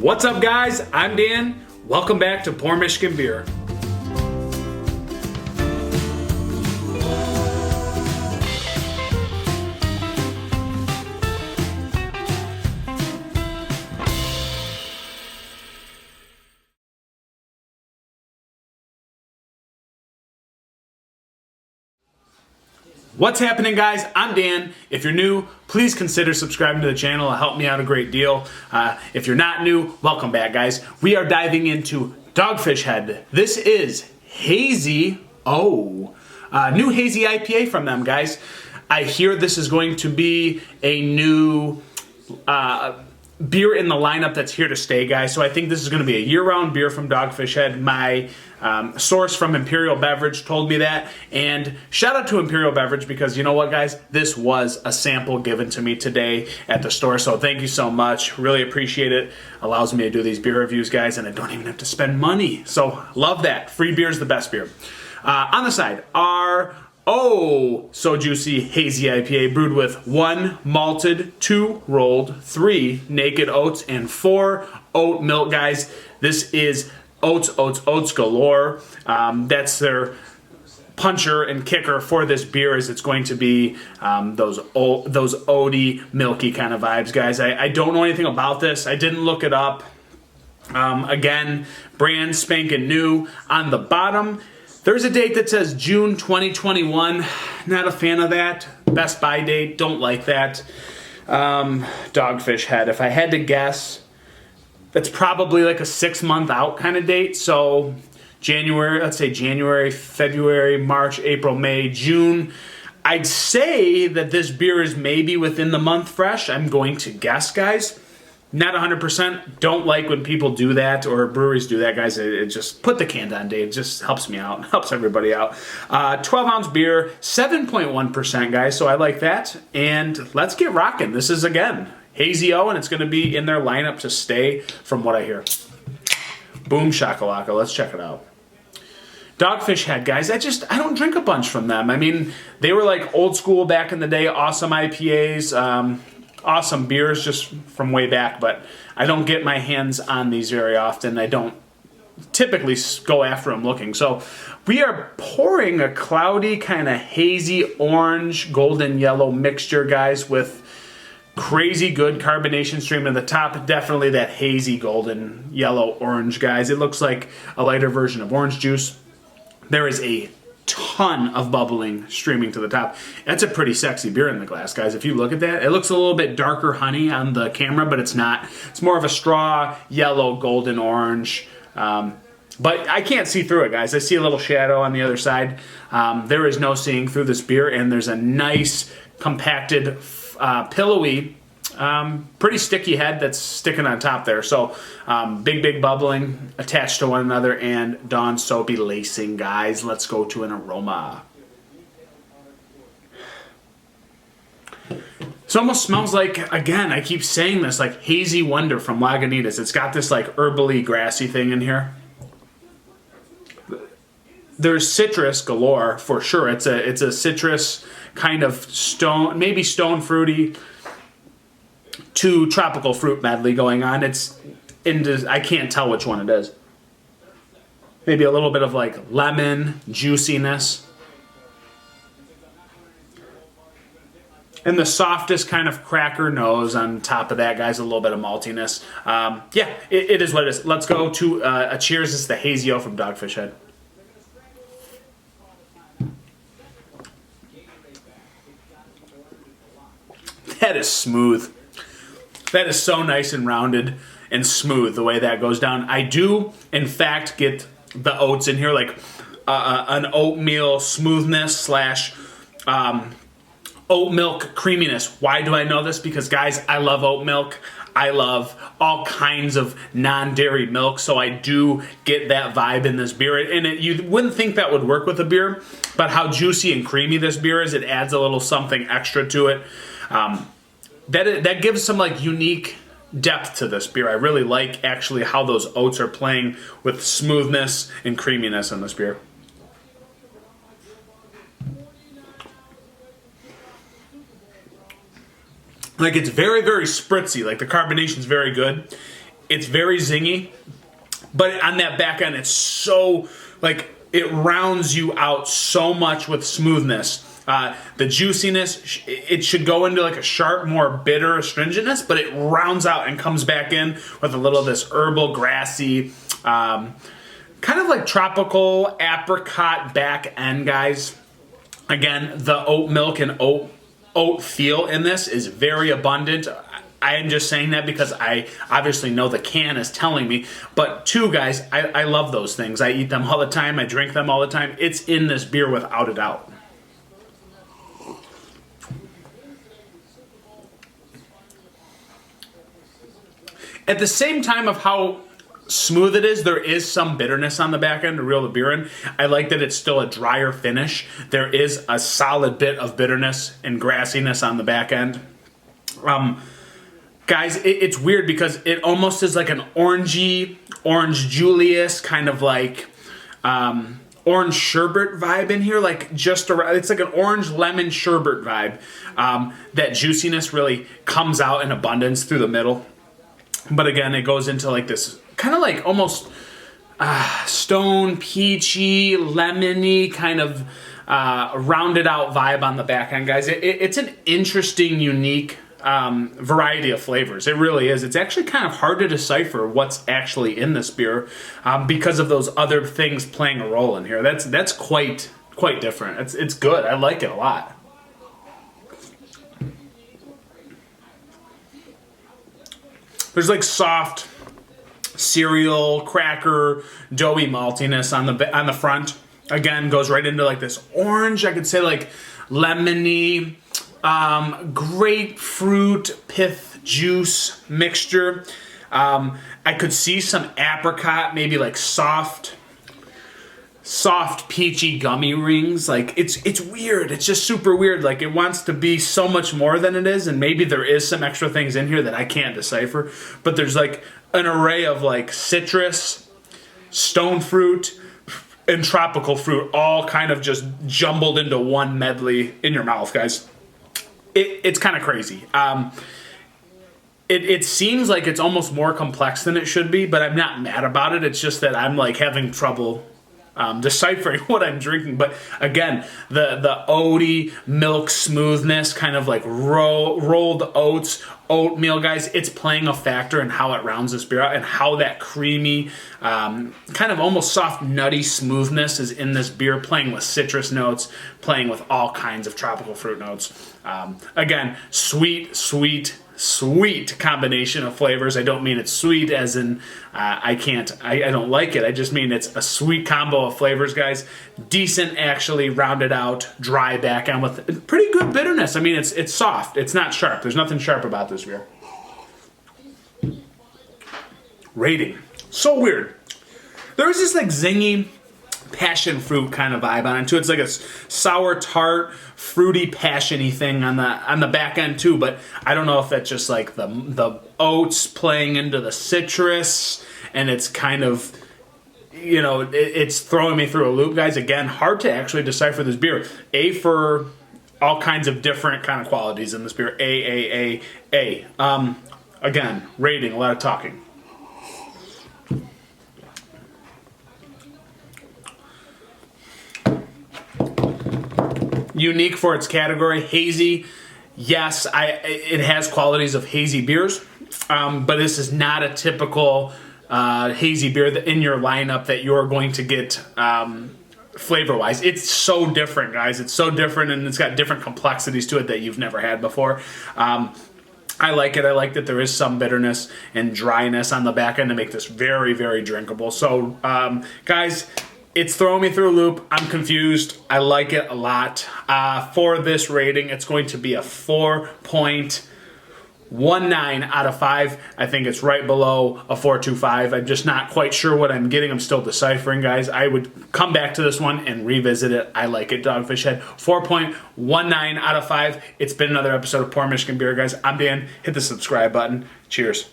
What's up, guys? I'm Dan. Welcome back to Pour Michigan Beer. What's happening, guys? I'm Dan. If you're new, please consider subscribing to the channel. It'll help me out a great deal. If you're not new, welcome back, guys. We are diving into Dogfish Head. This is Hazy-O. New hazy IPA from them, guys. I hear this is going to be a new beer in the lineup that's here to stay, guys. So I think this is going to be a year-round beer from Dogfish Head. My source from Imperial Beverage told me that. And shout out to Imperial Beverage, because you know what, guys? This was a sample given to me today at the store. So thank you so much. Really appreciate it. Allows me to do these beer reviews, guys, and I don't even have to spend money. So love that. Free beer is the best beer. On the side, our so juicy hazy IPA brewed with 1 malted, 2 rolled, 3 naked oats, and 4 oat milk, guys. This is oats galore. That's their puncher and kicker for this beer, is it's going to be those oaty, milky kind of vibes, guys. I don't know anything about this. I didn't look it up. Again, brand spanking new. On the bottom, there's a date that says June 2021. Not a fan of that. Best by date, don't like that. Dogfish Head, if I had to guess, that's probably like a 6-month out kind of date. So January, let's say January, February, March, April, May, June. I'd say that this beer is maybe within the month fresh. I'm going to guess, guys. Not 100%. Don't like when people do that, or breweries do that, guys. It just put the can down date. It just helps me out. Helps everybody out. 12-ounce beer, 7.1%, guys. So I like that. And let's get rocking. This is, again, Hazy-O, and it's going to be in their lineup to stay from what I hear. Boom shakalaka. Let's check it out. Dogfish Head, guys. I don't drink a bunch from them. I mean, they were like old school back in the day. Awesome IPAs. Awesome beers just from way back, but I don't get my hands on these very often. I don't typically go after them looking. So we are pouring a cloudy, kind of hazy orange, golden yellow mixture, guys, with crazy good carbonation stream at the top. Definitely that hazy golden yellow orange, guys. It looks like a lighter version of orange juice. There is a ton of bubbling streaming to the top. That's a pretty sexy beer in the glass, guys. If you look at that, it looks a little bit darker honey on the camera, but it's not. It's more of a straw yellow, golden orange. But I can't see through it, guys. I see a little shadow on the other side. There is no seeing through this beer, and there's a nice compacted, pillowy, pretty sticky head that's sticking on top there. So big bubbling attached to one another, and Dawn soapy lacing, guys. Let's go to an aroma. It almost smells like, again, I keep saying this, like Hazy Wonder from Lagunitas. It's got this like herbally, grassy thing in here. There's citrus galore for sure. It's a citrus kind of stone, maybe stone fruity to tropical fruit medley going on. I can't tell which one it is. Maybe a little bit of like lemon juiciness. And the softest kind of cracker nose on top of that, guys. A little bit of maltiness. Yeah, it is what it is. Let's go to a cheers. It's the Hazy-O from Dogfish Head. That is smooth. That is so nice and rounded and smooth the way that goes down. I do, in fact, get the oats in here, like an oatmeal smoothness slash oat milk creaminess. Why do I know this? Because, guys, I love oat milk. I love all kinds of non-dairy milk, so I do get that vibe in this beer. And you wouldn't think that would work with a beer, but how juicy and creamy this beer is, it adds a little something extra to it. That gives some like unique depth to this beer. I really like actually how those oats are playing with smoothness and creaminess in this beer. Like, it's very, very spritzy. Like, the carbonation's very good. It's very zingy, but on that back end, it's so, like, it rounds you out so much with smoothness. The juiciness, it should go into like a sharp, more bitter astringentness, but it rounds out and comes back in with a little of this herbal, grassy, kind of like tropical apricot back end, guys. Again, the oat milk and oat feel in this is very abundant. I am just saying that because I obviously know the can is telling me. But two, guys, I love those things. I eat them all the time. I drink them all the time. It's in this beer without a doubt. At the same time of how smooth it is, there is some bitterness on the back end to reel the beer in. I like that it's still a drier finish. There is a solid bit of bitterness and grassiness on the back end. Guys, it's weird because it almost is like an orangey, Orange Julius, kind of like orange sherbet vibe in here. Like just around, it's like an orange lemon sherbet vibe. That juiciness really comes out in abundance through the middle. But again, it goes into like this kind of like almost stone peachy, lemony kind of rounded out vibe on the back end, guys. It's an interesting, unique variety of flavors. It really is. It's actually kind of hard to decipher what's actually in this beer because of those other things playing a role in here. That's quite different. It's good. I like it a lot. There's like soft cereal, cracker, doughy maltiness on the front. Again, goes right into like this orange, I could say like lemony, grapefruit pith juice mixture. I could see some apricot, maybe like soft peachy gummy rings. Like it's weird. It's just super weird. Like it wants to be so much more than it is, and maybe there is some extra things in here that I can't decipher. But there's like an array of like citrus, stone fruit, and tropical fruit, all kind of just jumbled into one medley in your mouth, guys. It's kind of crazy. It seems like it's almost more complex than it should be, but I'm not mad about it. It's just that I'm like having trouble deciphering what I'm drinking. But again, the oaty milk smoothness, kind of like rolled oats, oatmeal, guys, it's playing a factor in how it rounds this beer out and how that creamy, kind of almost soft, nutty smoothness is in this beer, playing with citrus notes, playing with all kinds of tropical fruit notes. Again, sweet combination of flavors. I don't mean it's sweet as in I don't like it. I just mean it's a sweet combo of flavors, guys. Decent, actually rounded out, dry back end with pretty good bitterness. I mean, it's soft. It's not sharp. There's nothing sharp about this beer. Rating. So weird. There's this like zingy passion fruit kind of vibe on it too. It's like a sour tart, fruity, passion-y thing on the back end too. But I don't know if that's just like the oats playing into the citrus, and it's kind of, you know, it's throwing me through a loop, guys. Again, hard to actually decipher this beer. A for all kinds of different kind of qualities in this beer. A. Again, rating, a lot of talking. Unique for its category, hazy. Yes, it has qualities of hazy beers, but this is not a typical hazy beer in your lineup that you're going to get flavor-wise. It's so different, guys. It's so different, and it's got different complexities to it that you've never had before. I like it. I like that there is some bitterness and dryness on the back end to make this very, very drinkable. So, guys, it's throwing me through a loop. I'm confused. I like it a lot. For this rating, it's going to be a 4.19 out of 5. I think it's right below a 4.25. I'm just not quite sure what I'm getting. I'm still deciphering, guys. I would come back to this one and revisit it. I like it, Dogfish Head. 4.19 out of 5. It's been another episode of Pour Michigan Beer, guys. I'm Dan. Hit the subscribe button. Cheers.